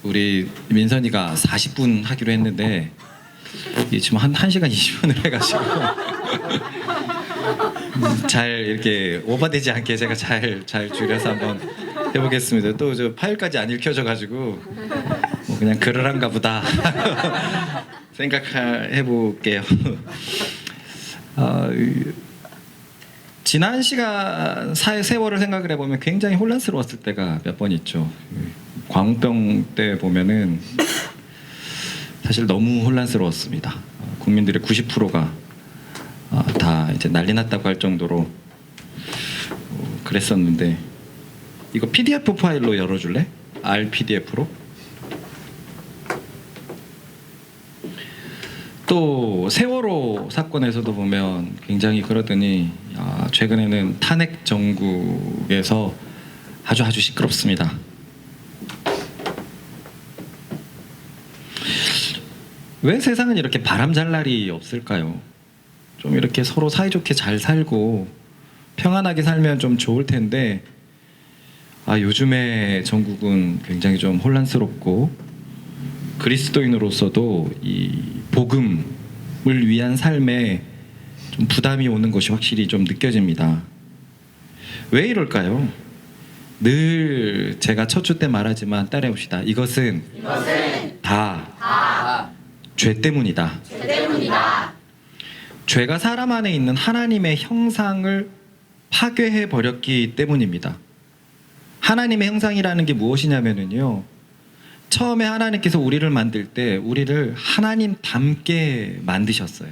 우리 민선이가 40분 하기로 했는데 이게 지금 한 1시간 20분을 해가지고 잘 이렇게 오버되지 않게 제가 잘 줄여서 한번 해보겠습니다. 또 저 파일까지 안 읽혀져가지고 뭐 그냥 그러란가 보다 생각해볼게요. 지난 시간 세월을 생각을 해보면 굉장히 혼란스러웠을 때가 몇 번 있죠. 광우병 때 보면은 사실 너무 혼란스러웠습니다. 국민들의 90%가 다 이제 난리 났다고 할 정도로 그랬었는데, 이거 PDF 파일로 열어줄래? RPDF로? 또 세월호 사건에서도 보면 굉장히 그러더니 최근에는 탄핵 정국에서 아주 시끄럽습니다. 왜 세상은 이렇게 바람 잘 날이 없을까요? 좀 이렇게 서로 사이좋게 잘 살고 평안하게 살면 좀 좋을 텐데 요즘에 전국은 굉장히 좀 혼란스럽고 그리스도인으로서도 이 복음을 위한 삶에 좀 부담이 오는 것이 확실히 좀 느껴집니다. 왜 이럴까요? 늘 제가 첫 주 때 말하지만 따라해봅시다. 이것은 다 죄 때문이다. 죄가 사람 안에 있는 하나님의 형상을 파괴해 버렸기 때문입니다. 하나님의 형상이라는 게 무엇이냐면요, 처음에 하나님께서 우리를 만들 때 우리를 하나님 닮게 만드셨어요.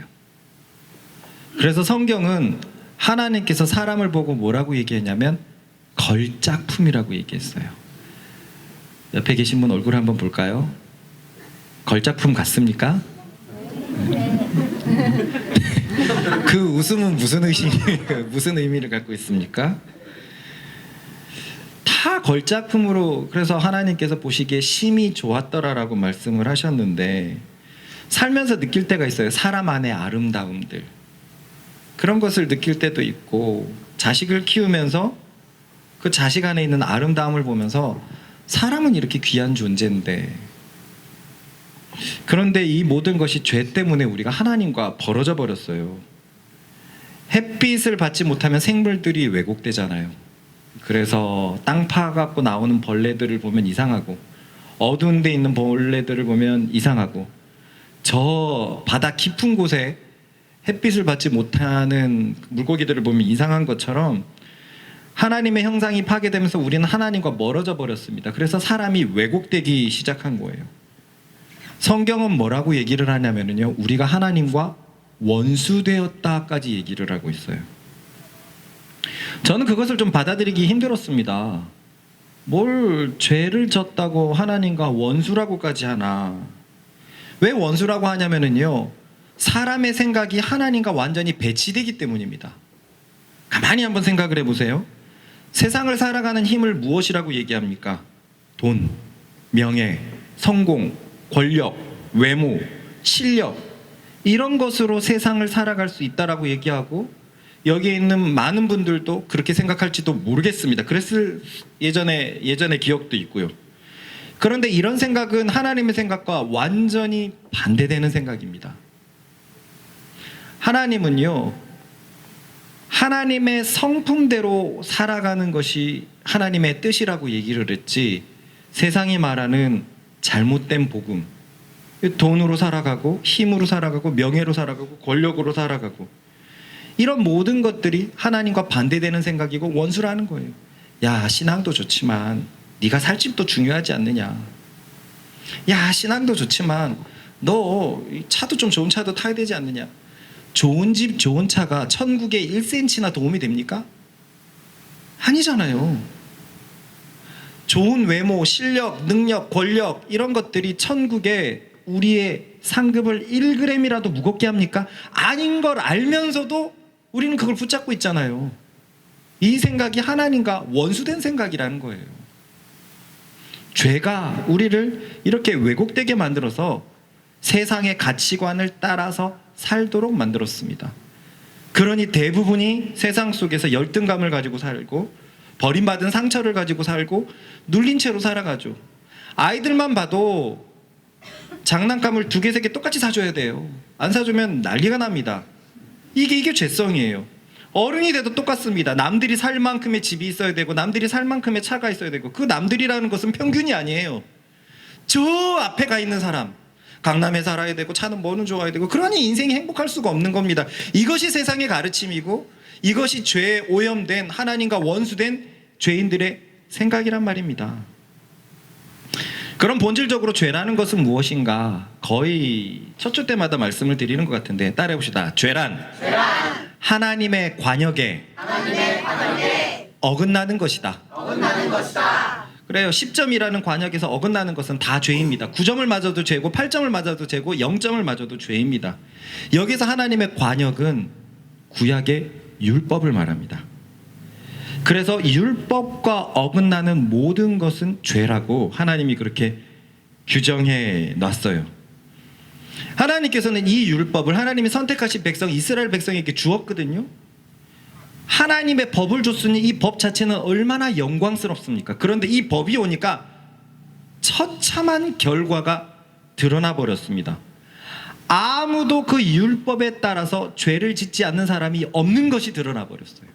그래서 성경은 하나님께서 사람을 보고 뭐라고 얘기했냐면 걸작품이라고 얘기했어요. 옆에 계신 분 얼굴 한번 볼까요? 걸작품 같습니까? 그 웃음은 무슨 의미를 갖고 있습니까? 다 걸작품으로, 그래서 하나님께서 보시기에 심히 좋았더라라고 말씀을 하셨는데, 살면서 느낄 때가 있어요. 사람 안의 아름다움들, 그런 것을 느낄 때도 있고, 자식을 키우면서 그 자식 안에 있는 아름다움을 보면서 사람은 이렇게 귀한 존재인데, 그런데 이 모든 것이 죄 때문에 우리가 하나님과 벌어져 버렸어요. 햇빛을 받지 못하면 생물들이 왜곡되잖아요. 그래서 땅 파갖고 나오는 벌레들을 보면 이상하고, 어두운 데 있는 벌레들을 보면 이상하고, 저 바다 깊은 곳에 햇빛을 받지 못하는 물고기들을 보면 이상한 것처럼 하나님의 형상이 파괴되면서 우리는 하나님과 멀어져 버렸습니다. 그래서 사람이 왜곡되기 시작한 거예요. 성경은 뭐라고 얘기를 하냐면요, 우리가 하나님과 원수되었다까지 얘기를 하고 있어요. 저는 그것을 좀 받아들이기 힘들었습니다. 뭘 죄를 졌다고 하나님과 원수라고까지 하나. 왜 원수라고 하냐면요, 사람의 생각이 하나님과 완전히 배치되기 때문입니다. 가만히 한번 생각을 해보세요. 세상을 살아가는 힘을 무엇이라고 얘기합니까? 돈, 명예, 성공, 권력, 외모, 실력, 이런 것으로 세상을 살아갈 수 있다라고 얘기하고, 여기에 있는 많은 분들도 그렇게 생각할지도 모르겠습니다. 그랬을 예전에 기억도 있고요. 그런데 이런 생각은 하나님의 생각과 완전히 반대되는 생각입니다. 하나님은요, 하나님의 성품대로 살아가는 것이 하나님의 뜻이라고 얘기를 했지, 세상이 말하는 잘못된 복음, 돈으로 살아가고 힘으로 살아가고 명예로 살아가고 권력으로 살아가고, 이런 모든 것들이 하나님과 반대되는 생각이고 원수라는 거예요. 야, 신앙도 좋지만 네가 살 집도 중요하지 않느냐. 야, 신앙도 좋지만 너 차도 좀 좋은 차도 타야 되지 않느냐. 좋은 집 좋은 차가 천국에 1cm나 도움이 됩니까? 아니잖아요. 좋은 외모, 실력, 능력, 권력, 이런 것들이 천국에 우리의 상급을 1g이라도 무겁게 합니까? 아닌 걸 알면서도 우리는 그걸 붙잡고 있잖아요. 이 생각이 하나님과 원수된 생각이라는 거예요. 죄가 우리를 이렇게 왜곡되게 만들어서 세상의 가치관을 따라서 살도록 만들었습니다. 그러니 대부분이 세상 속에서 열등감을 가지고 살고, 버림받은 상처를 가지고 살고, 눌린 채로 살아가죠. 아이들만 봐도 장난감을 2개, 3개 똑같이 사줘야 돼요. 안 사주면 난리가 납니다. 이게 죄성이에요. 어른이 돼도 똑같습니다. 남들이 살 만큼의 집이 있어야 되고 남들이 살 만큼의 차가 있어야 되고, 그 남들이라는 것은 평균이 아니에요. 저 앞에 가 있는 사람, 강남에 살아야 되고 차는 뭐는 좋아야 되고, 그러니 인생이 행복할 수가 없는 겁니다. 이것이 세상의 가르침이고 이것이 죄에 오염된, 하나님과 원수된 죄인들의 생각이란 말입니다. 그럼 본질적으로 죄라는 것은 무엇인가? 거의 첫 주 때마다 말씀을 드리는 것 같은데 따라해 봅시다. 죄란 하나님의 관역에 어긋나는 것이다. 그래요. 10점이라는 관역에서 어긋나는 것은 다 죄입니다. 9점을 맞아도 죄고 8점을 맞아도 죄고 0점을 맞아도 죄입니다. 여기서 하나님의 관역은 구약의 율법을 말합니다. 그래서 율법과 어긋나는 모든 것은 죄라고 하나님이 그렇게 규정해 놨어요. 하나님께서는 이 율법을 하나님이 선택하신 백성 이스라엘 백성에게 주었거든요. 하나님의 법을 줬으니 이 법 자체는 얼마나 영광스럽습니까? 그런데 이 법이 오니까 처참한 결과가 드러나 버렸습니다. 아무도 그 율법에 따라서 죄를 짓지 않는 사람이 없는 것이 드러나 버렸어요.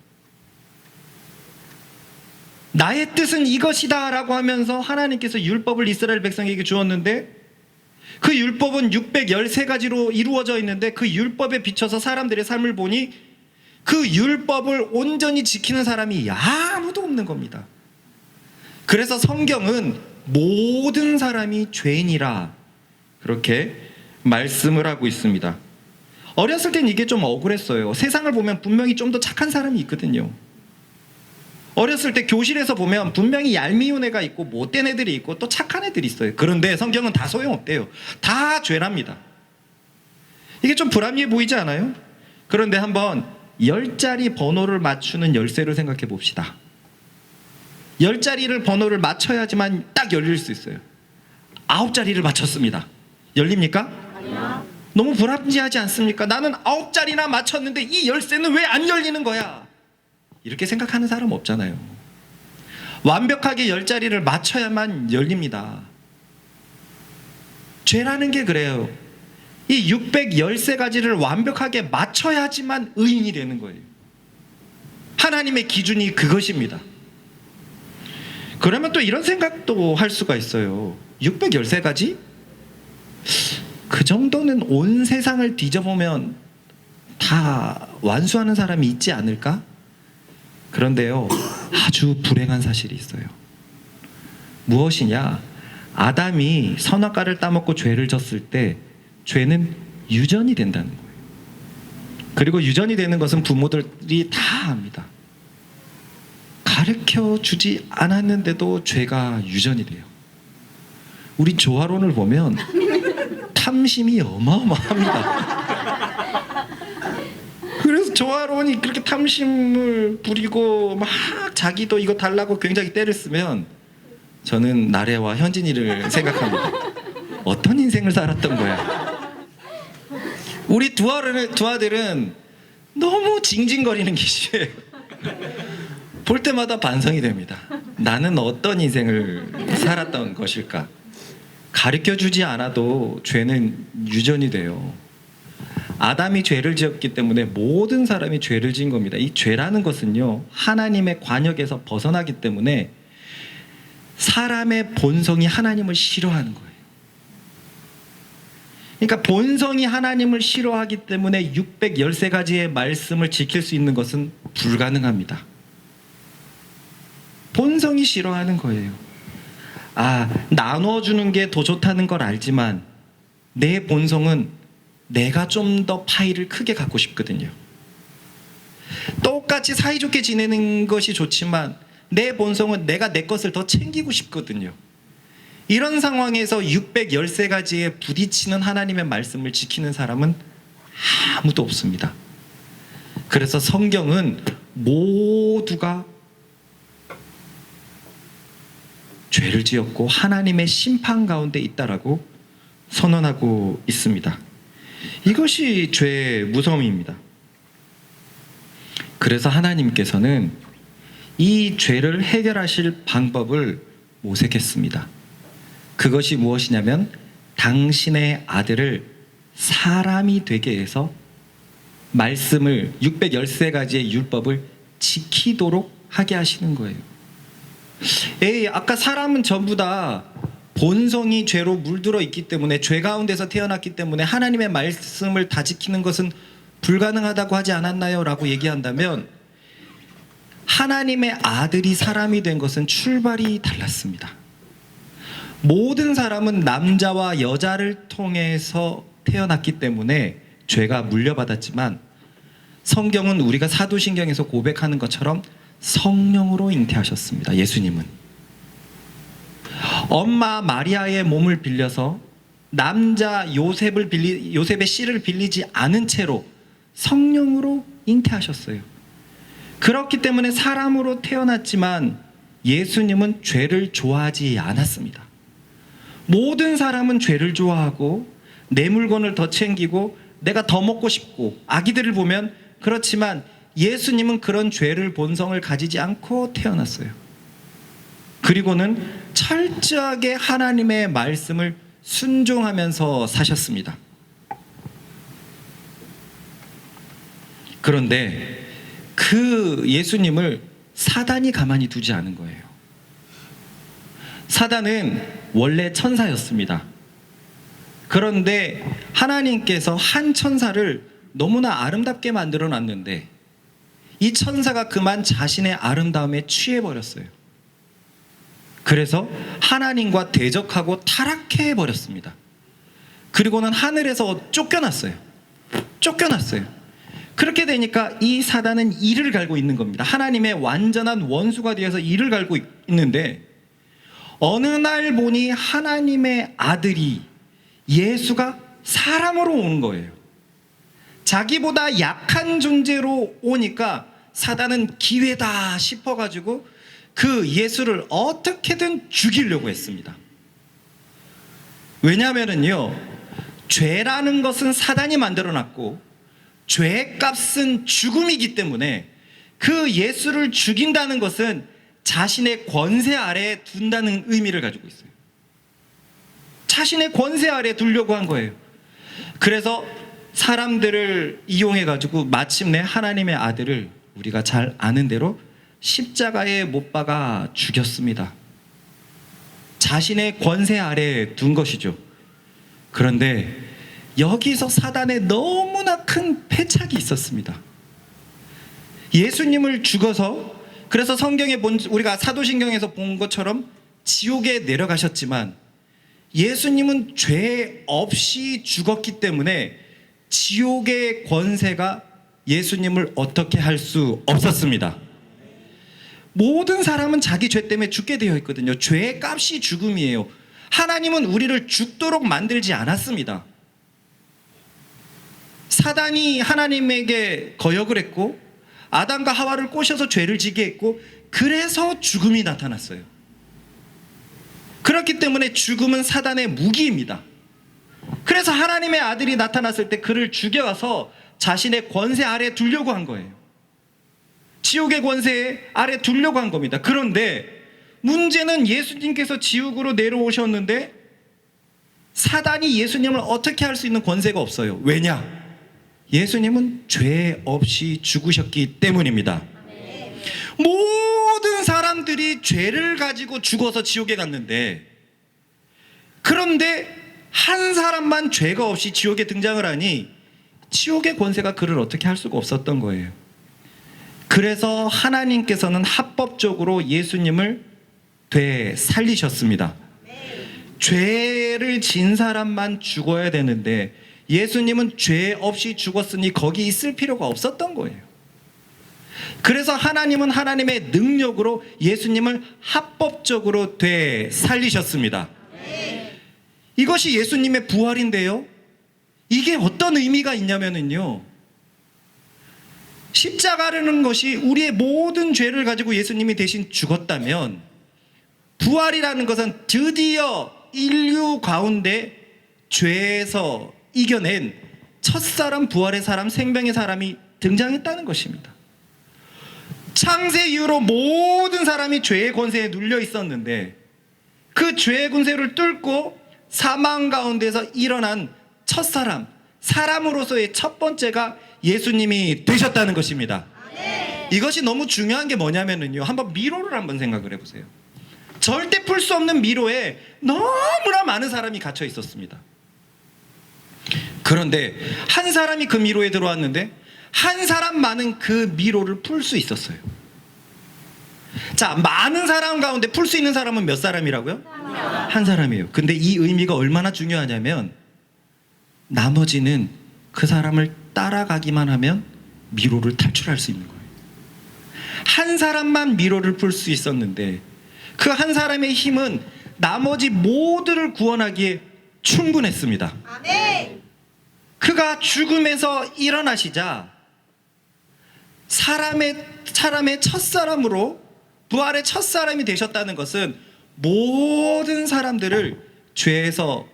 나의 뜻은 이것이다 라고 하면서 하나님께서 율법을 이스라엘 백성에게 주었는데, 그 율법은 613가지로 이루어져 있는데 그 율법에 비춰서 사람들의 삶을 보니 그 율법을 온전히 지키는 사람이 아무도 없는 겁니다. 그래서 성경은 모든 사람이 죄인이라 그렇게 말씀을 하고 있습니다. 어렸을 땐 이게 좀 억울했어요. 세상을 보면 분명히 좀 더 착한 사람이 있거든요. 어렸을 때 교실에서 보면 분명히 얄미운 애가 있고 못된 애들이 있고 또 착한 애들이 있어요. 그런데 성경은 다 소용없대요. 다 죄랍니다. 이게 좀 불합리해 보이지 않아요? 그런데 한번 10자리 번호를 맞추는 열쇠를 생각해 봅시다. 10자리를 번호를 맞춰야지만 딱 열릴 수 있어요. 9자리를 맞췄습니다. 열립니까? 아니요. 너무 불합리하지 않습니까? 나는 9자리나 맞췄는데 이 열쇠는 왜 안 열리는 거야? 이렇게 생각하는 사람 없잖아요. 완벽하게 10자리를 맞춰야만 열립니다. 죄라는 게 그래요. 이 613가지를 완벽하게 맞춰야지만 의인이 되는 거예요. 하나님의 기준이 그것입니다. 그러면 또 이런 생각도 할 수가 있어요. 613가지? 그 정도는 온 세상을 뒤져보면 다 완수하는 사람이 있지 않을까? 그런데요, 아주 불행한 사실이 있어요. 무엇이냐? 아담이 선악과를 따먹고 죄를 졌을 때 죄는 유전이 된다는 거예요. 그리고 유전이 되는 것은 부모들이 다 압니다. 가르쳐 주지 않았는데도 죄가 유전이 돼요. 우리 조화론을 보면 탐심이 어마어마합니다. 그래서 조화론이 그렇게 탐심을 부리고 막 자기도 이거 달라고 굉장히 때를 쓰면 저는 나래와 현진이를 생각합니다. 어떤 인생을 살았던 거야. 우리 두 아들은 너무 징징거리는 게 싫어요. 볼 때마다 반성이 됩니다. 나는 어떤 인생을 살았던 것일까? 가르쳐주지 않아도 죄는 유전이 돼요. 아담이 죄를 지었기 때문에 모든 사람이 죄를 지은 겁니다. 이 죄라는 것은요, 하나님의 관역에서 벗어나기 때문에 사람의 본성이 하나님을 싫어하는 거예요. 그러니까 본성이 하나님을 싫어하기 때문에 613가지의 말씀을 지킬 수 있는 것은 불가능합니다. 본성이 싫어하는 거예요. 나눠주는 게 더 좋다는 걸 알지만 내 본성은 내가 좀 더 파이를 크게 갖고 싶거든요. 똑같이 사이좋게 지내는 것이 좋지만 내 본성은 내가 내 것을 더 챙기고 싶거든요. 이런 상황에서 613가지에 부딪히는 하나님의 말씀을 지키는 사람은 아무도 없습니다. 그래서 성경은 모두가 죄를 지었고 하나님의 심판 가운데 있다라고 선언하고 있습니다. 이것이 죄의 무서움입니다. 그래서 하나님께서는 이 죄를 해결하실 방법을 모색했습니다. 그것이 무엇이냐면 당신의 아들을 사람이 되게 해서 말씀을 613가지의 율법을 지키도록 하게 하시는 거예요. 아까 사람은 전부 다 본성이 죄로 물들어 있기 때문에, 죄 가운데서 태어났기 때문에 하나님의 말씀을 다 지키는 것은 불가능하다고 하지 않았나요? 라고 얘기한다면, 하나님의 아들이 사람이 된 것은 출발이 달랐습니다. 모든 사람은 남자와 여자를 통해서 태어났기 때문에 죄가 물려받았지만, 성경은 우리가 사도신경에서 고백하는 것처럼 성령으로 잉태하셨습니다. 예수님은 엄마 마리아의 몸을 빌려서 남자 요셉의 씨를 빌리지 않은 채로 성령으로 잉태하셨어요. 그렇기 때문에 사람으로 태어났지만 예수님은 죄를 좋아하지 않았습니다. 모든 사람은 죄를 좋아하고 내 물건을 더 챙기고 내가 더 먹고 싶고, 아기들을 보면 그렇지만 예수님은 그런 죄를 본성을 가지지 않고 태어났어요. 그리고는 철저하게 하나님의 말씀을 순종하면서 사셨습니다. 그런데 그 예수님을 사단이 가만히 두지 않은 거예요. 사단은 원래 천사였습니다. 그런데 하나님께서 한 천사를 너무나 아름답게 만들어 놨는데, 이 천사가 그만 자신의 아름다움에 취해버렸어요. 그래서 하나님과 대적하고 타락해 버렸습니다. 그리고는 하늘에서 쫓겨났어요. 그렇게 되니까 이 사단은 이를 갈고 있는 겁니다. 하나님의 완전한 원수가 되어서 이를 갈고 있는데, 어느 날 보니 하나님의 아들이, 예수가 사람으로 오는 거예요. 자기보다 약한 존재로 오니까 사단은 기회다 싶어가지고 그 예수를 어떻게든 죽이려고 했습니다. 왜냐하면요, 죄라는 것은 사단이 만들어놨고 죄값은 죽음이기 때문에 그 예수를 죽인다는 것은 자신의 권세 아래에 둔다는 의미를 가지고 있어요. 자신의 권세 아래에 두려고 한 거예요. 그래서 사람들을 이용해가지고 마침내 하나님의 아들을 우리가 잘 아는 대로 십자가에 못 박아 죽였습니다. 자신의 권세 아래에 둔 것이죠. 그런데 여기서 사단의 너무나 큰 패착이 있었습니다. 예수님을 죽어서, 그래서 성경에 우리가 사도신경에서 본 것처럼 지옥에 내려가셨지만, 예수님은 죄 없이 죽었기 때문에 지옥의 권세가 예수님을 어떻게 할 수 없었습니다. 모든 사람은 자기 죄 때문에 죽게 되어 있거든요. 죄의 값이 죽음이에요. 하나님은 우리를 죽도록 만들지 않았습니다. 사단이 하나님에게 거역을 했고 아담과 하와를 꼬셔서 죄를 지게 했고, 그래서 죽음이 나타났어요. 그렇기 때문에 죽음은 사단의 무기입니다. 그래서 하나님의 아들이 나타났을 때 그를 죽여서 자신의 권세 아래 두려고 한 거예요. 지옥의 권세 아래 두려고 한 겁니다. 그런데 문제는 예수님께서 지옥으로 내려오셨는데 사단이 예수님을 어떻게 할 수 있는 권세가 없어요. 왜냐? 예수님은 죄 없이 죽으셨기 때문입니다. 모든 사람들이 죄를 가지고 죽어서 지옥에 갔는데, 그런데 한 사람만 죄가 없이 지옥에 등장을 하니 지옥의 권세가 그를 어떻게 할 수가 없었던 거예요. 그래서 하나님께서는 합법적으로 예수님을 되살리셨습니다. 죄를 진 사람만 죽어야 되는데 예수님은 죄 없이 죽었으니 거기 있을 필요가 없었던 거예요. 그래서 하나님은 하나님의 능력으로 예수님을 합법적으로 되살리셨습니다. 이것이 예수님의 부활인데요, 이게 어떤 의미가 있냐면요, 십자가라는 것이 우리의 모든 죄를 가지고 예수님이 대신 죽었다면, 부활이라는 것은 드디어 인류 가운데 죄에서 이겨낸 첫사람, 부활의 사람, 생명의 사람이 등장했다는 것입니다. 창세 이후로 모든 사람이 죄의 권세에 눌려 있었는데, 그 죄의 군세를 뚫고 사망 가운데서 일어난 첫사람, 사람으로서의 첫 번째가 예수님이 되셨다는 것입니다. 이것이 너무 중요한 게 뭐냐면요, 한번 미로를 한번 생각을 해보세요. 절대 풀 수 없는 미로에 너무나 많은 사람이 갇혀 있었습니다. 그런데 한 사람이 그 미로에 들어왔는데 한 사람만은 그 미로를 풀 수 있었어요. 자, 많은 사람 가운데 풀 수 있는 사람은 몇 사람이라고요? 한 사람이에요. 근데 이 의미가 얼마나 중요하냐면 나머지는 그 사람을 따라가기만 하면 미로를 탈출할 수 있는 거예요. 한 사람만 미로를 풀 수 있었는데 그 한 사람의 힘은 나머지 모두를 구원하기에 충분했습니다. 아멘. 그가 죽음에서 일어나시자 사람의 첫사람으로 부활의 첫사람이 되셨다는 것은 모든 사람들을 죄에서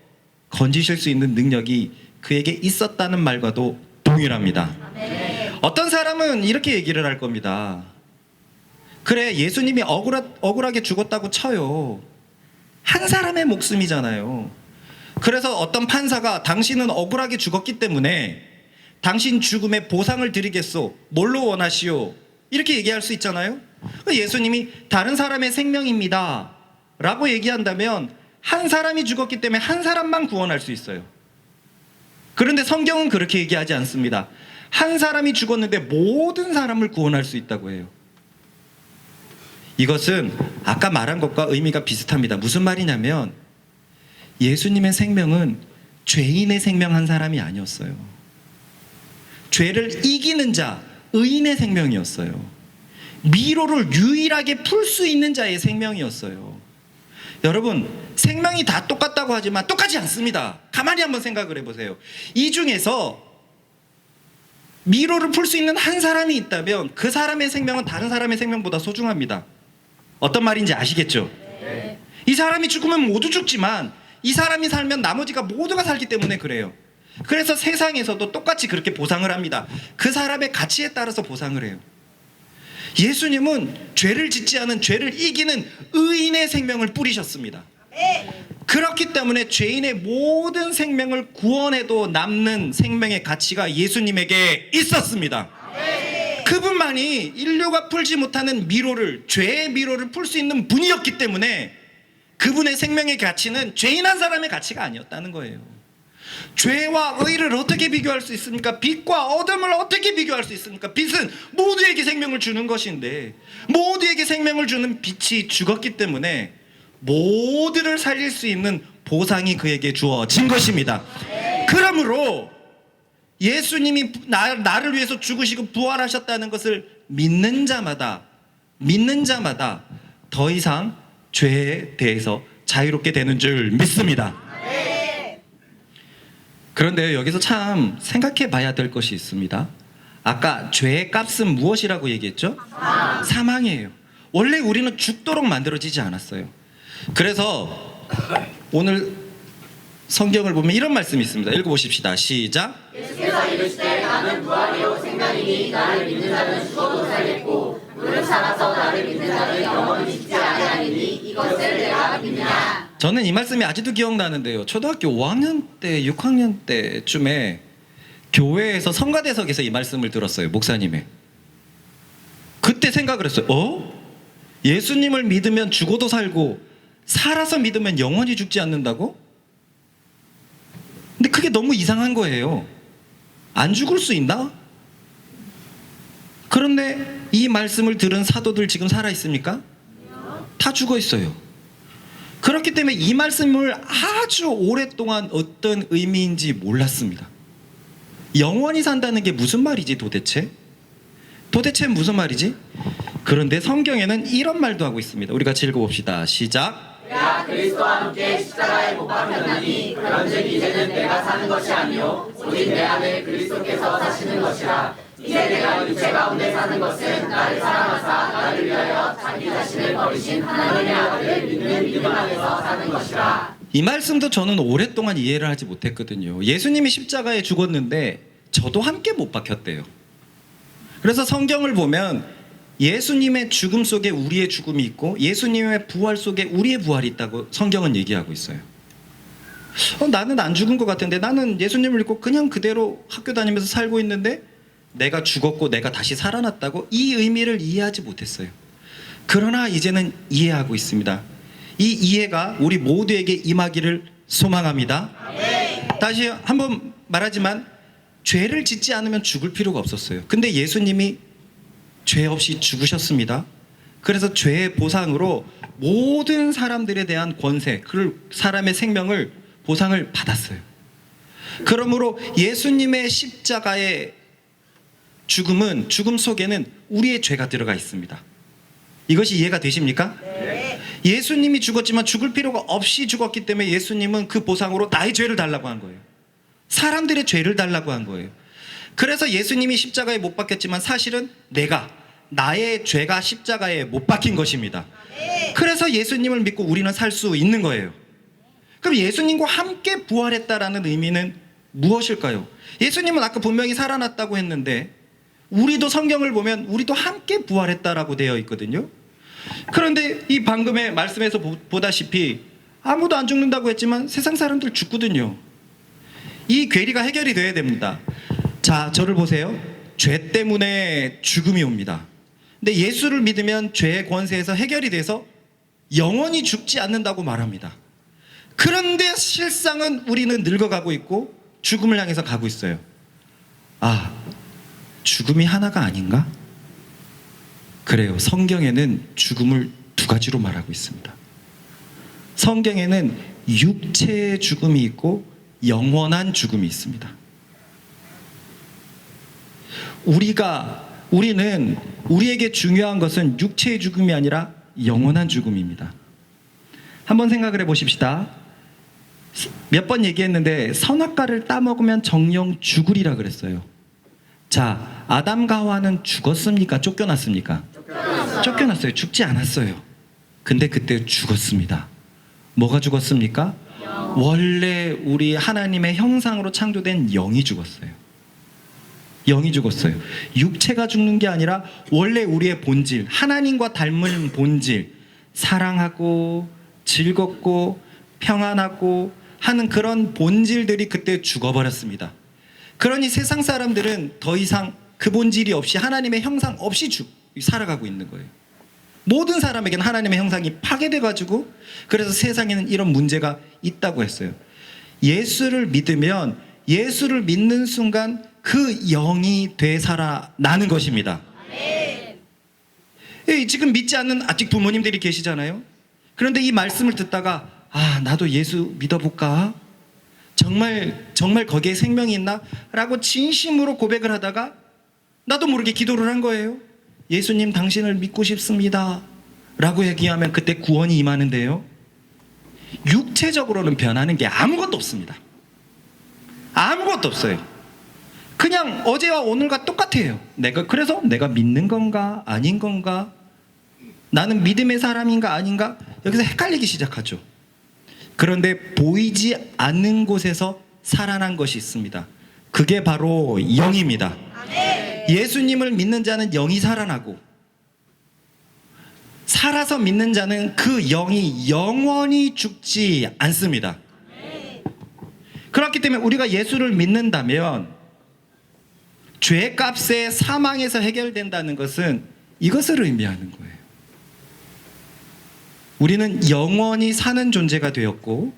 건지실 수 있는 능력이 그에게 있었다는 말과도 동일합니다. 아멘. 어떤 사람은 이렇게 얘기를 할 겁니다. 그래, 예수님이 억울하게 죽었다고 쳐요. 한 사람의 목숨이잖아요. 그래서 어떤 판사가 당신은 억울하게 죽었기 때문에 당신 죽음의 보상을 드리겠소. 뭘로 원하시오? 이렇게 얘기할 수 있잖아요. 예수님이 다른 사람의 생명입니다 라고 얘기한다면 한 사람이 죽었기 때문에 한 사람만 구원할 수 있어요. 그런데 성경은 그렇게 얘기하지 않습니다. 한 사람이 죽었는데 모든 사람을 구원할 수 있다고 해요. 이것은 아까 말한 것과 의미가 비슷합니다. 무슨 말이냐면 예수님의 생명은 죄인의 생명 한 사람이 아니었어요. 죄를 이기는 자, 의인의 생명이었어요. 미로를 유일하게 풀 수 있는 자의 생명이었어요. 여러분, 생명이 다 똑같다고 하지만 똑같지 않습니다. 가만히 한번 생각을 해보세요. 이 중에서 미로를 풀 수 있는 한 사람이 있다면 그 사람의 생명은 다른 사람의 생명보다 소중합니다. 어떤 말인지 아시겠죠? 네. 이 사람이 죽으면 모두 죽지만 이 사람이 살면 나머지가 모두가 살기 때문에 그래요. 그래서 세상에서도 똑같이 그렇게 보상을 합니다. 그 사람의 가치에 따라서 보상을 해요. 예수님은 죄를 짓지 않은 죄를 이기는 의인의 생명을 뿌리셨습니다. 그렇기 때문에 죄인의 모든 생명을 구원해도 남는 생명의 가치가 예수님에게 있었습니다. 그분만이 인류가 풀지 못하는 미로를, 죄의 미로를 풀 수 있는 분이었기 때문에 그분의 생명의 가치는 죄인 한 사람의 가치가 아니었다는 거예요. 죄와 의를 어떻게 비교할 수 있습니까? 빛과 어둠을 어떻게 비교할 수 있습니까? 빛은 모두에게 생명을 주는 것인데 모두에게 생명을 주는 빛이 죽었기 때문에 모두를 살릴 수 있는 보상이 그에게 주어진 것입니다. 그러므로 예수님이 나를 위해서 죽으시고 부활하셨다는 것을 믿는 자마다 더 이상 죄에 대해서 자유롭게 되는 줄 믿습니다. 그런데 여기서 참 생각해 봐야 될 것이 있습니다. 아까 죄의 값은 무엇이라고 얘기했죠? 사망이에요. 원래 우리는 죽도록 만들어지지 않았어요. 그래서 오늘 성경을 보면 이런 말씀이 있습니다. 읽어보십시다. 시작. 예수께서 이르시되 나는 부활이요 생명이니 나를 믿는 자는 죽어도 살겠고 무릇 살아서 나를 믿는 자는 영원히 죽지 아니하리니 이것을 내가 믿느냐. 저는 이 말씀이 아직도 기억나는데요. 초등학교 5학년 때, 6학년 때쯤에 교회에서 성가대석에서 이 말씀을 들었어요. 목사님의. 그때 생각을 했어요. 예수님을 믿으면 죽어도 살고 살아서 믿으면 영원히 죽지 않는다고? 근데 그게 너무 이상한 거예요. 안 죽을 수 있나? 그런데 이 말씀을 들은 사도들 지금 살아있습니까? 다 죽어 있어요. 그렇기 때문에 이 말씀을 아주 오랫동안 어떤 의미인지 몰랐습니다. 영원히 산다는 게 무슨 말이지 도대체? 도대체 무슨 말이지? 그런데 성경에는 이런 말도 하고 있습니다. 우리 같이 읽어봅시다. 시작. 내가 그리스도와 함께 십자가에 못 박혔나니 그런즉 이제는 내가 사는 것이 아니요 오직 내 안에 그리스도께서 사시는 것이라. 이제 내가 육체 가운데 사는 것은 나를 사랑하사 나를 위하여 자기 자신을 버리신 하나님의 아들을 믿는 믿음 안에서 사는 것이라. 이 말씀도 저는 오랫동안 이해를 하지 못했거든요. 예수님이 십자가에 죽었는데 저도 함께 못 박혔대요. 그래서 성경을 보면 예수님의 죽음 속에 우리의 죽음이 있고 예수님의 부활 속에 우리의 부활이 있다고 성경은 얘기하고 있어요. 나는 안 죽은 것 같은데, 나는 예수님을 믿고 그냥 그대로 학교 다니면서 살고 있는데 내가 죽었고 내가 다시 살아났다고, 이 의미를 이해하지 못했어요. 그러나 이제는 이해하고 있습니다. 이 이해가 우리 모두에게 임하기를 소망합니다. 다시 한번 말하지만 죄를 짓지 않으면 죽을 필요가 없었어요. 근데 예수님이 죄 없이 죽으셨습니다. 그래서 죄의 보상으로 모든 사람들에 대한 권세, 그 사람의 생명을 보상을 받았어요. 그러므로 예수님의 십자가의 죽음은, 죽음 속에는 우리의 죄가 들어가 있습니다. 이것이 이해가 되십니까? 네. 예수님이 죽었지만 죽을 필요가 없이 죽었기 때문에 예수님은 그 보상으로 나의 죄를 달라고 한 거예요. 사람들의 죄를 달라고 한 거예요. 그래서 예수님이 십자가에 못 박혔지만 사실은 나의 죄가 십자가에 못 박힌 것입니다. 그래서 예수님을 믿고 우리는 살 수 있는 거예요. 그럼 예수님과 함께 부활했다라는 의미는 무엇일까요? 예수님은 아까 분명히 살아났다고 했는데 우리도 성경을 보면 우리도 함께 부활했다라고 되어 있거든요. 그런데 이 방금의 말씀에서 보다시피 아무도 안 죽는다고 했지만 세상 사람들 죽거든요. 이 괴리가 해결이 돼야 됩니다. 자, 저를 보세요. 죄 때문에 죽음이 옵니다. 근데 예수를 믿으면 죄의 권세에서 해결이 돼서 영원히 죽지 않는다고 말합니다. 그런데 실상은 우리는 늙어가고 있고 죽음을 향해서 가고 있어요. 죽음이 하나가 아닌가? 그래요. 성경에는 죽음을 두 가지로 말하고 있습니다. 성경에는 육체의 죽음이 있고 영원한 죽음이 있습니다. 우리는 우리에게 중요한 것은 육체의 죽음이 아니라 영원한 죽음입니다. 한번 생각을 해보십시다. 몇 번 얘기했는데 선악과를 따먹으면 정령 죽으리라 그랬어요. 자, 아담과 하와는 죽었습니까? 쫓겨났습니까? 쫓겨났어요. 죽지 않았어요. 근데 그때 죽었습니다. 뭐가 죽었습니까? 원래 우리 하나님의 형상으로 창조된 영이 죽었어요. 영이 죽었어요. 육체가 죽는 게 아니라 원래 우리의 본질, 하나님과 닮은 본질, 사랑하고 즐겁고 평안하고 하는 그런 본질들이 그때 죽어버렸습니다. 그러니 세상 사람들은 더 이상 그 본질이 없이, 하나님의 형상 없이 살아가고 있는 거예요. 모든 사람에게는 하나님의 형상이 파괴돼가지고, 그래서 세상에는 이런 문제가 있다고 했어요. 예수를 믿으면, 예수를 믿는 순간 그 영이 되살아나는 것입니다. 지금 믿지 않는 아직 부모님들이 계시잖아요. 그런데 이 말씀을 듣다가 나도 예수 믿어볼까? 정말 거기에 생명이 있나? 라고 진심으로 고백을 하다가 나도 모르게 기도를 한 거예요. 예수님, 당신을 믿고 싶습니다 라고 얘기하면 그때 구원이 임하는데요, 육체적으로는 변하는 게 아무것도 없습니다. 아무것도 없어요. 그냥 어제와 오늘과 똑같아요. 그래서 내가 믿는 건가 아닌 건가, 나는 믿음의 사람인가 아닌가, 여기서 헷갈리기 시작하죠. 그런데 보이지 않는 곳에서 살아난 것이 있습니다. 그게 바로 영입니다. 예수님을 믿는 자는 영이 살아나고, 살아서 믿는 자는 그 영이 영원히 죽지 않습니다. 그렇기 때문에 우리가 예수를 믿는다면 죄값의 사망에서 해결된다는 것은 이것을 의미하는 거예요. 우리는 영원히 사는 존재가 되었고,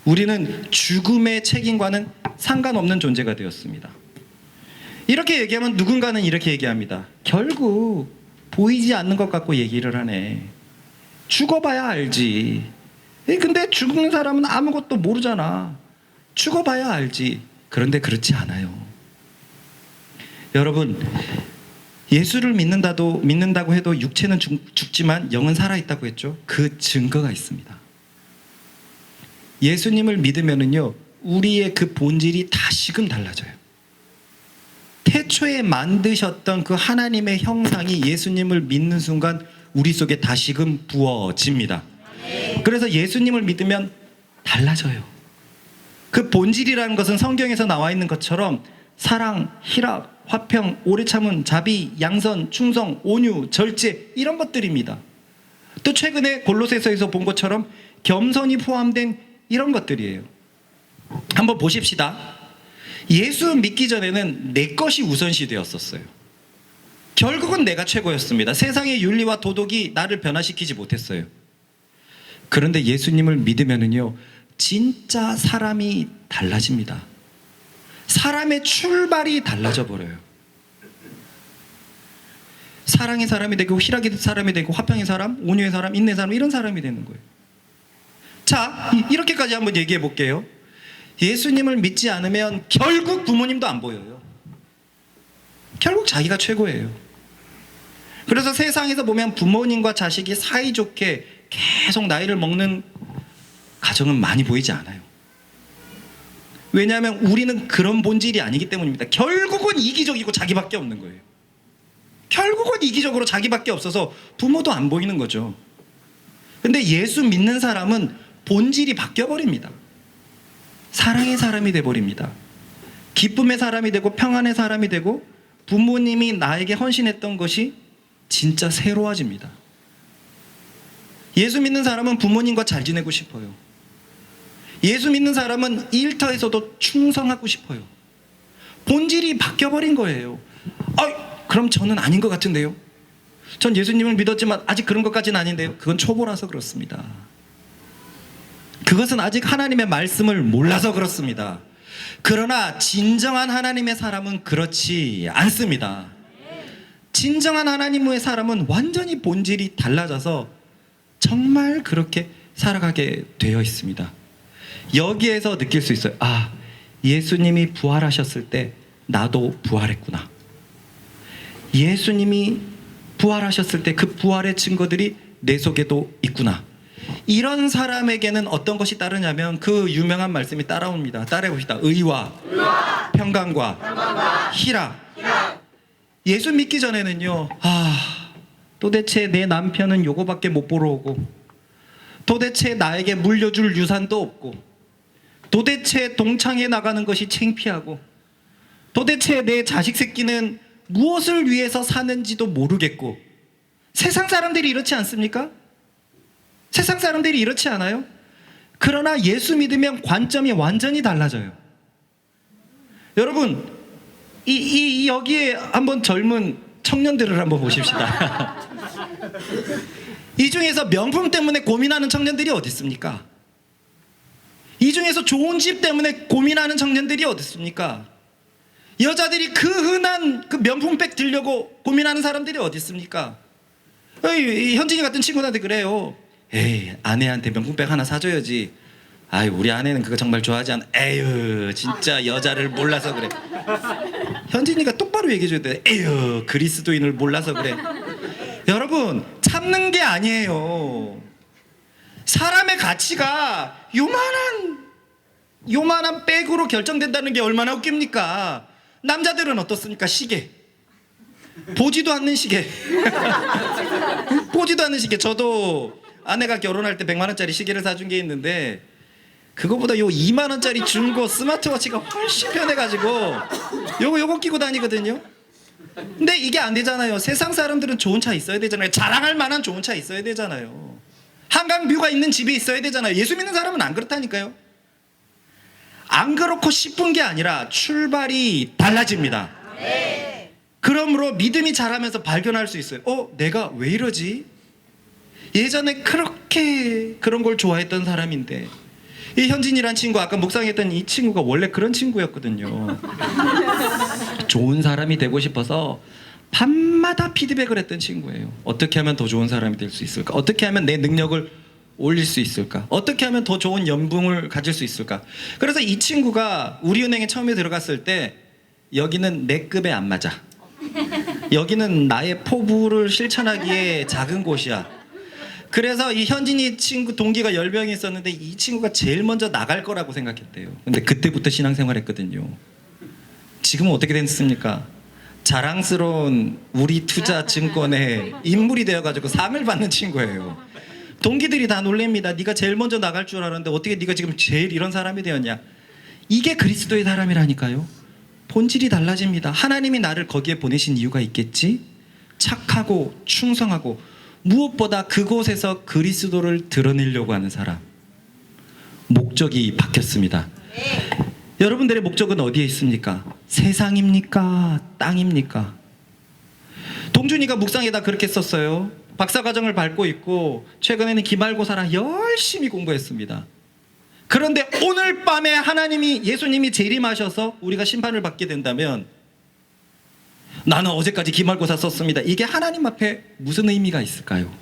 우리는 죽음의 책임과는 상관없는 존재가 되었습니다. 이렇게 얘기하면 누군가는 이렇게 얘기합니다. 결국 보이지 않는 것 갖고 얘기를 하네. 죽어봐야 알지. 근데 죽는 사람은 아무것도 모르잖아. 죽어봐야 알지. 그런데 그렇지 않아요. 여러분, 예수를 믿는다고 해도 육체는 죽지만 영은 살아있다고 했죠. 그 증거가 있습니다. 예수님을 믿으면은요, 우리의 그 본질이 다시금 달라져요. 태초에 만드셨던 그 하나님의 형상이 예수님을 믿는 순간 우리 속에 다시금 부어집니다. 그래서 예수님을 믿으면 달라져요. 그 본질이라는 것은 성경에서 나와 있는 것처럼 사랑, 희락, 화평, 오래 참음, 자비, 양선, 충성, 온유, 절제 이런 것들입니다. 또 최근에 골로새서에서 본 것처럼 겸손이 포함된 이런 것들이에요. 한번 보십시다. 예수 믿기 전에는 내 것이 우선시 되었었어요. 결국은 내가 최고였습니다. 세상의 윤리와 도덕이 나를 변화시키지 못했어요. 그런데 예수님을 믿으면은요, 진짜 사람이 달라집니다. 사람의 출발이 달라져 버려요. 사랑의 사람이 되고, 희락의 사람이 되고, 화평의 사람, 온유의 사람, 인내의 사람, 이런 사람이 되는 거예요. 자, 이렇게까지 한번 얘기해 볼게요. 예수님을 믿지 않으면 결국 부모님도 안 보여요. 결국 자기가 최고예요. 그래서 세상에서 보면 부모님과 자식이 사이좋게 계속 나이를 먹는 가정은 많이 보이지 않아요. 왜냐하면 우리는 그런 본질이 아니기 때문입니다. 결국은 이기적이고 자기밖에 없는 거예요. 결국은 이기적으로 자기밖에 없어서 부모도 안 보이는 거죠. 근데 예수 믿는 사람은 본질이 바뀌어버립니다. 사랑의 사람이 돼버립니다. 기쁨의 사람이 되고 평안의 사람이 되고 부모님이 나에게 헌신했던 것이 진짜 새로워집니다. 예수 믿는 사람은 부모님과 잘 지내고 싶어요. 예수 믿는 사람은 일터에서도 충성하고 싶어요. 본질이 바뀌어버린 거예요. 그럼 저는 아닌 것 같은데요. 전 예수님을 믿었지만 아직 그런 것까지는 아닌데요. 그건 초보라서 그렇습니다. 그것은 아직 하나님의 말씀을 몰라서 그렇습니다. 그러나 진정한 하나님의 사람은 그렇지 않습니다. 진정한 하나님의 사람은 완전히 본질이 달라져서 정말 그렇게 살아가게 되어 있습니다. 여기에서 느낄 수 있어요. 예수님이 부활하셨을 때 나도 부활했구나. 예수님이 부활하셨을 때 그 부활의 증거들이 내 속에도 있구나. 이런 사람에게는 어떤 것이 따르냐면 그 유명한 말씀이 따라옵니다. 따라해봅시다. 의와 평강과 희락. 예수 믿기 전에는요, 도대체 내 남편은 요거밖에 못 보러 오고, 도대체 나에게 물려줄 유산도 없고, 도대체 동창회 나가는 것이 창피하고, 도대체 내 자식 새끼는 무엇을 위해서 사는지도 모르겠고. 세상 사람들이 이렇지 않습니까? 세상 사람들이 이렇지 않아요? 그러나 예수 믿으면 관점이 완전히 달라져요. 여러분, 여기에 한번 젊은 청년들을 한번 보십시다. 이 중에서 명품 때문에 고민하는 청년들이 어디 있습니까? 이 중에서 좋은 집 때문에 고민하는 청년들이 어디 있습니까? 여자들이 그 흔한 그 명품백 들려고 고민하는 사람들이 어디 있습니까? 현진이 같은 친구한테 그래요. 아내한테 명품백 하나 사줘야지. 우리 아내는 그거 정말 좋아하지 않아. 진짜 여자를 몰라서 그래. 현진이가 똑바로 얘기해줘야 돼. 그리스도인을 몰라서 그래. 여러분, 참는 게 아니에요. 사람의 가치가 요만한 백으로 결정된다는 게 얼마나 웃깁니까? 남자들은 어떻습니까? 시계. 보지도 않는 시계. 보지도 않는 시계. 저도 아내가 결혼할 때 100만 원짜리 시계를 사준 게 있는데 그거보다 요 2만 원짜리 중고 스마트워치가 훨씬 편해가지고 요거 끼고 다니거든요. 근데 이게 안 되잖아요. 세상 사람들은 좋은 차 있어야 되잖아요. 자랑할 만한 좋은 차 있어야 되잖아요. 한강뷰가 있는 집이 있어야 되잖아요. 예수 믿는 사람은 안 그렇다니까요. 안 그렇고 싶은 게 아니라 출발이 달라집니다. 그러므로 믿음이 자라면서 발견할 수 있어요. 내가 왜 이러지? 예전에 그렇게 그런 걸 좋아했던 사람인데. 이 현진이란 친구, 아까 묵상했던 이 친구가 원래 그런 친구였거든요. 좋은 사람이 되고 싶어서 밤마다 피드백을 했던 친구예요. 어떻게 하면 더 좋은 사람이 될 수 있을까? 어떻게 하면 내 능력을 올릴 수 있을까? 어떻게 하면 더 좋은 연봉을 가질 수 있을까? 그래서 이 친구가 우리은행에 처음에 들어갔을 때 여기는 내 급에 안 맞아. 여기는 나의 포부를 실천하기에 작은 곳이야. 그래서 이 현진이 친구 동기가 10명이 있었는데 이 친구가 제일 먼저 나갈 거라고 생각했대요. 근데 그때부터 신앙생활 했거든요. 지금은 어떻게 됐습니까? 자랑스러운 우리투자증권의 인물이 되어가지고 상을 받는 친구예요. 동기들이 다 놀랍니다. 네가 제일 먼저 나갈 줄 알았는데 어떻게 네가 지금 제일 이런 사람이 되었냐. 이게 그리스도의 사람이라니까요. 본질이 달라집니다. 하나님이 나를 거기에 보내신 이유가 있겠지? 착하고 충성하고 무엇보다 그곳에서 그리스도를 드러내려고 하는 사람. 목적이 바뀌었습니다. 여러분들의 목적은 어디에 있습니까? 세상입니까? 땅입니까? 동준이가 묵상에다 그렇게 썼어요. 박사과정을 밟고 있고 최근에는 기말고사라 열심히 공부했습니다. 그런데 오늘 밤에 예수님이 재림하셔서 우리가 심판을 받게 된다면 나는 어제까지 기말고사 썼습니다. 이게 하나님 앞에 무슨 의미가 있을까요?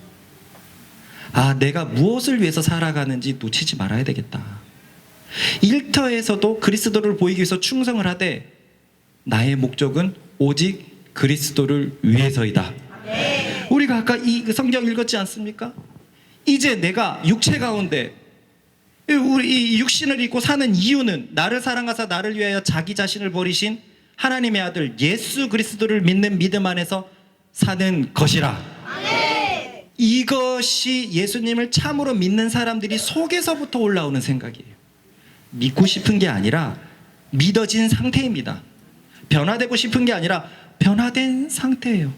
내가 무엇을 위해서 살아가는지 놓치지 말아야 되겠다. 일터에서도 그리스도를 보이기 위해서 충성을 하되 나의 목적은 오직 그리스도를 위해서이다. 우리가 아까 이 성경 읽었지 않습니까? 이제 내가 육체 가운데 우리 이 육신을 입고 사는 이유는 나를 사랑하사 나를 위하여 자기 자신을 버리신 하나님의 아들 예수 그리스도를 믿는 믿음 안에서 사는 것이라. 이것이 예수님을 참으로 믿는 사람들이 속에서부터 올라오는 생각이에요. 믿고 싶은 게 아니라 믿어진 상태입니다. 변화되고 싶은 게 아니라 변화된 상태예요.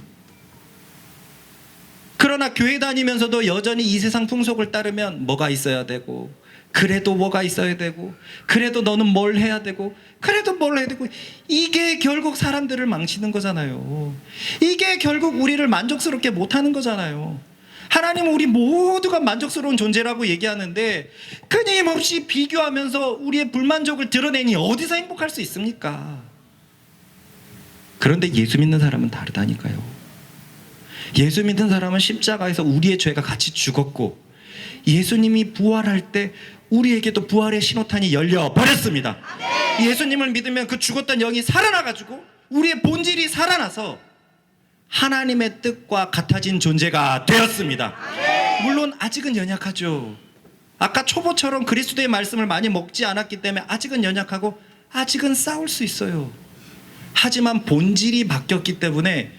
그러나 교회 다니면서도 여전히 이 세상 풍속을 따르면 뭐가 있어야 되고, 그래도 뭐가 있어야 되고, 그래도 너는 뭘 해야 되고, 그래도 뭘 해야 되고, 이게 결국 사람들을 망치는 거잖아요. 이게 결국 우리를 만족스럽게 못하는 거잖아요. 하나님은 우리 모두가 만족스러운 존재라고 얘기하는데 끊임없이 비교하면서 우리의 불만족을 드러내니 어디서 행복할 수 있습니까? 그런데 예수 믿는 사람은 다르다니까요. 예수 믿는 사람은 십자가에서 우리의 죄가 같이 죽었고 예수님이 부활할 때 우리에게도 부활의 신호탄이 열려버렸습니다. 예수님을 믿으면 그 죽었던 영이 살아나가지고 우리의 본질이 살아나서 하나님의 뜻과 같아진 존재가 되었습니다. 물론 아직은 연약하죠. 아까 초보처럼 그리스도의 말씀을 많이 먹지 않았기 때문에 아직은 연약하고 아직은 싸울 수 있어요. 하지만 본질이 바뀌었기 때문에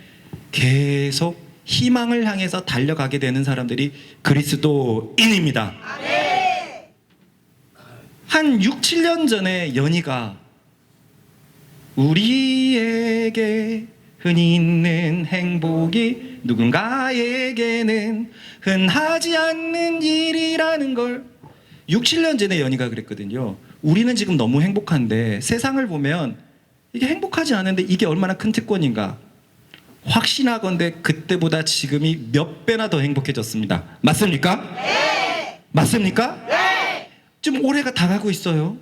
계속 희망을 향해서 달려가게 되는 사람들이 그리스도인입니다. 한 6, 7년 전에 연희가 우리에게 흔히 있는 행복이 누군가에게는 흔하지 않는 일이라는 걸 6, 7년 전에 연희가 그랬거든요. 우리는 지금 너무 행복한데 세상을 보면 이게 행복하지 않은데 이게 얼마나 큰 특권인가. 확신하건대 그때보다 지금이 몇 배나 더 행복해졌습니다. 맞습니까? 네. 맞습니까? 네. 지금 올해가 다 가고 있어요.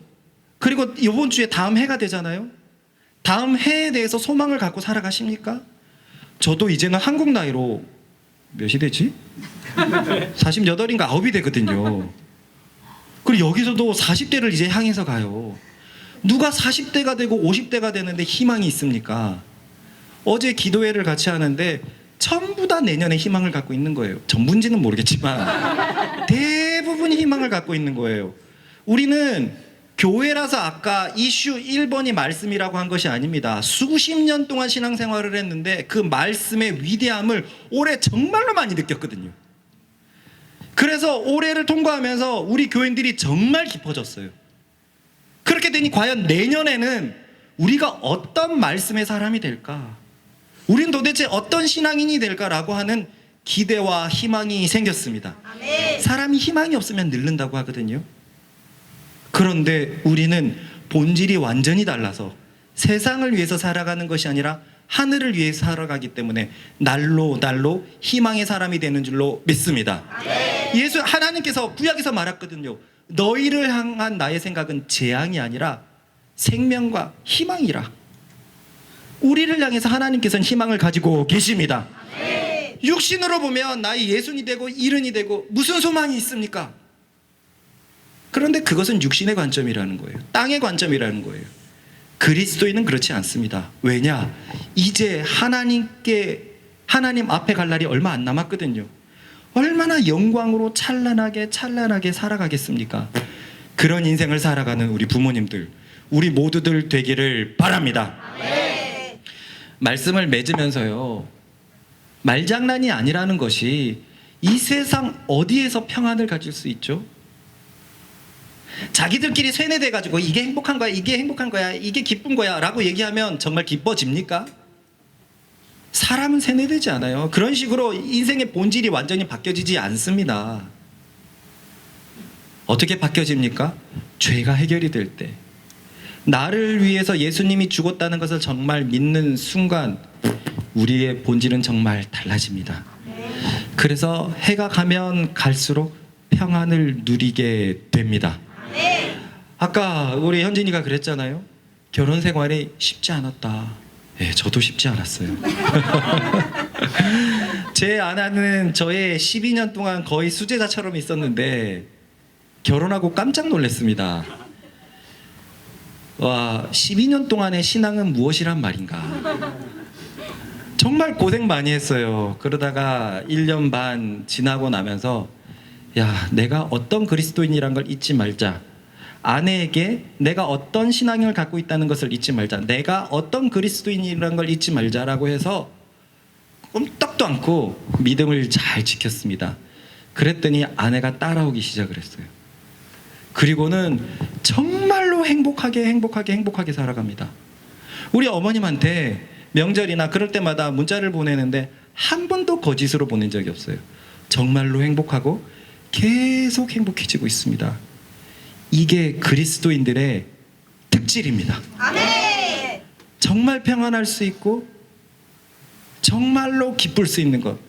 그리고 이번 주에 다음 해가 되잖아요. 다음 해에 대해서 소망을 갖고 살아가십니까? 저도 이제는 한국 나이로 몇이 되지? 48인가 9이 되거든요. 그리고 여기서도 40대를 이제 향해서 가요. 누가 40대가 되고 50대가 되는데 희망이 있습니까? 어제 기도회를 같이 하는데 전부 다 내년에 희망을 갖고 있는 거예요. 전부인지는 모르겠지만 대부분 희망을 갖고 있는 거예요. 우리는 교회라서 아까 이슈 1번이 말씀이라고 한 것이 아닙니다. 수십 년 동안 신앙생활을 했는데 그 말씀의 위대함을 올해 정말로 많이 느꼈거든요. 그래서 올해를 통과하면서 우리 교인들이 정말 깊어졌어요. 그렇게 되니 과연 내년에는 우리가 어떤 말씀의 사람이 될까? 우린 도대체 어떤 신앙인이 될까라고 하는 기대와 희망이 생겼습니다. 사람이 희망이 없으면 늙는다고 하거든요. 그런데 우리는 본질이 완전히 달라서 세상을 위해서 살아가는 것이 아니라 하늘을 위해 살아가기 때문에 날로 희망의 사람이 되는 줄로 믿습니다. 하나님께서 구약에서 말했거든요. 너희를 향한 나의 생각은 재앙이 아니라 생명과 희망이라. 우리를 향해서 하나님께서는 희망을 가지고 계십니다. 육신으로 보면 나이 60이 되고 70이 되고 무슨 소망이 있습니까? 그런데 그것은 육신의 관점이라는 거예요. 땅의 관점이라는 거예요. 그리스도인은 그렇지 않습니다. 왜냐? 이제 하나님 앞에 갈 날이 얼마 안 남았거든요. 얼마나 영광으로 찬란하게 살아가겠습니까? 그런 인생을 살아가는 우리 부모님들, 우리 모두들 되기를 바랍니다. 말씀을 맺으면서요, 말장난이 아니라는 것이 이 세상 어디에서 평안을 가질 수 있죠? 자기들끼리 세뇌돼가지고 이게 행복한 거야, 이게 행복한 거야, 이게 기쁜 거야 라고 얘기하면 정말 기뻐집니까? 사람은 세뇌되지 않아요. 그런 식으로 인생의 본질이 완전히 바뀌어지지 않습니다. 어떻게 바뀌어집니까? 죄가 해결이 될 때, 나를 위해서 예수님이 죽었다는 것을 정말 믿는 순간 우리의 본질은 정말 달라집니다. 그래서 해가 가면 갈수록 평안을 누리게 됩니다. 아까 우리 현진이가 그랬잖아요. 결혼 생활이 쉽지 않았다. 예, 저도 쉽지 않았어요. 제 아내는 저의 12년 동안 거의 수제자처럼 있었는데 결혼하고 깜짝 놀랐습니다. 와, 12년 동안의 신앙은 무엇이란 말인가? 정말 고생 많이 했어요. 그러다가 1년 반 지나고 나면서 야, 내가 어떤 그리스도인이란 걸 잊지 말자. 아내에게 내가 어떤 신앙을 갖고 있다는 것을 잊지 말자. 내가 어떤 그리스도인이라는 걸 잊지 말자라고 해서 꼼짝도 않고 믿음을 잘 지켰습니다. 그랬더니 아내가 따라오기 시작을 했어요. 그리고는 정말로 행복하게 살아갑니다. 우리 어머님한테 명절이나 그럴 때마다 문자를 보내는데 한 번도 거짓으로 보낸 적이 없어요. 정말로 행복하고 계속 행복해지고 있습니다. 이게 그리스도인들의 특질입니다. 아멘. 정말 평안할 수 있고 정말로 기쁠 수 있는 것.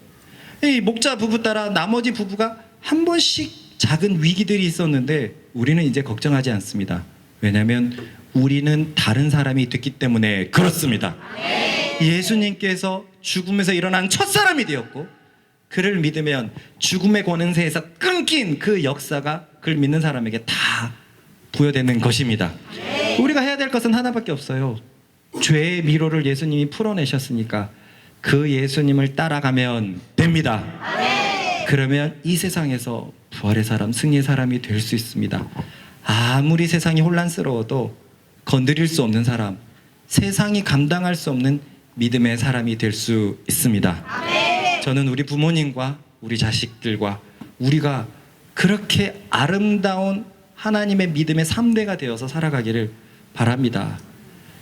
이 목자 부부 따라 나머지 부부가 한 번씩 작은 위기들이 있었는데 우리는 이제 걱정하지 않습니다. 왜냐하면 우리는 다른 사람이 됐기 때문에 그렇습니다. 예수님께서 죽음에서 일어난 첫사람이 되었고 그를 믿으면 죽음의 권세에서 끊긴 그 역사가 그를 믿는 사람에게 다 부여되는 것입니다. 우리가 해야 될 것은 하나밖에 없어요. 죄의 미로를 예수님이 풀어내셨으니까 그 예수님을 따라가면 됩니다. 그러면 이 세상에서 부활의 사람, 승리의 사람이 될 수 있습니다. 아무리 세상이 혼란스러워도 건드릴 수 없는 사람, 세상이 감당할 수 없는 믿음의 사람이 될 수 있습니다. 저는 우리 부모님과 우리 자식들과 우리가 그렇게 아름다운 하나님의 믿음의 3대가 되어서 살아가기를 바랍니다.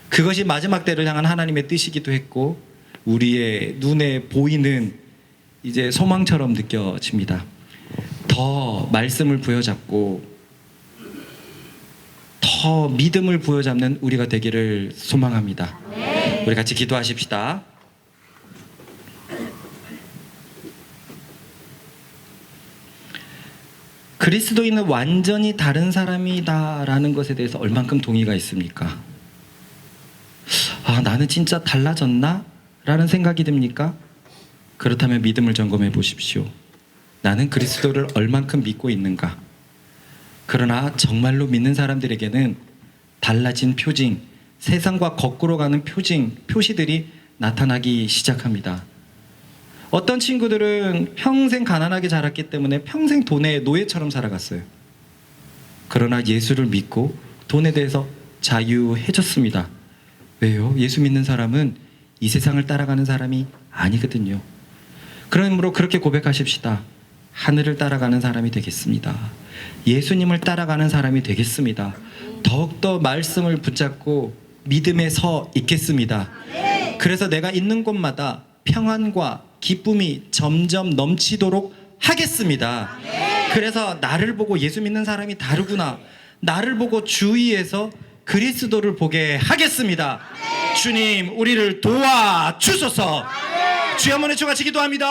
그것이 마지막 때를 향한 하나님의 뜻이기도 했고 우리의 눈에 보이는 이제 소망처럼 느껴집니다. 더 말씀을 부여잡고 더 믿음을 부여잡는 우리가 되기를 소망합니다. 우리 같이 기도하십시다. 그리스도인은 완전히 다른 사람이다라는 것에 대해서 얼만큼 동의가 있습니까? 아, 나는 진짜 달라졌나? 라는 생각이 듭니까? 그렇다면 믿음을 점검해 보십시오. 나는 그리스도를 얼만큼 믿고 있는가? 그러나 정말로 믿는 사람들에게는 달라진 표징, 세상과 거꾸로 가는 표시들이 나타나기 시작합니다. 어떤 친구들은 평생 가난하게 자랐기 때문에 평생 돈의 노예처럼 살아갔어요. 그러나 예수를 믿고 돈에 대해서 자유해졌습니다. 왜요? 예수 믿는 사람은 이 세상을 따라가는 사람이 아니거든요. 그러므로 그렇게 고백하십시다. 하늘을 따라가는 사람이 되겠습니다. 예수님을 따라가는 사람이 되겠습니다. 더욱더 말씀을 붙잡고 믿음에 서 있겠습니다. 그래서 내가 있는 곳마다 평안과 기쁨이 점점 넘치도록 하겠습니다. 그래서 나를 보고 예수 믿는 사람이 다르구나, 나를 보고 주위에서 그리스도를 보게 하겠습니다. 주님, 우리를 도와주소서. 주여 한번 외쳐같이 기도합니다.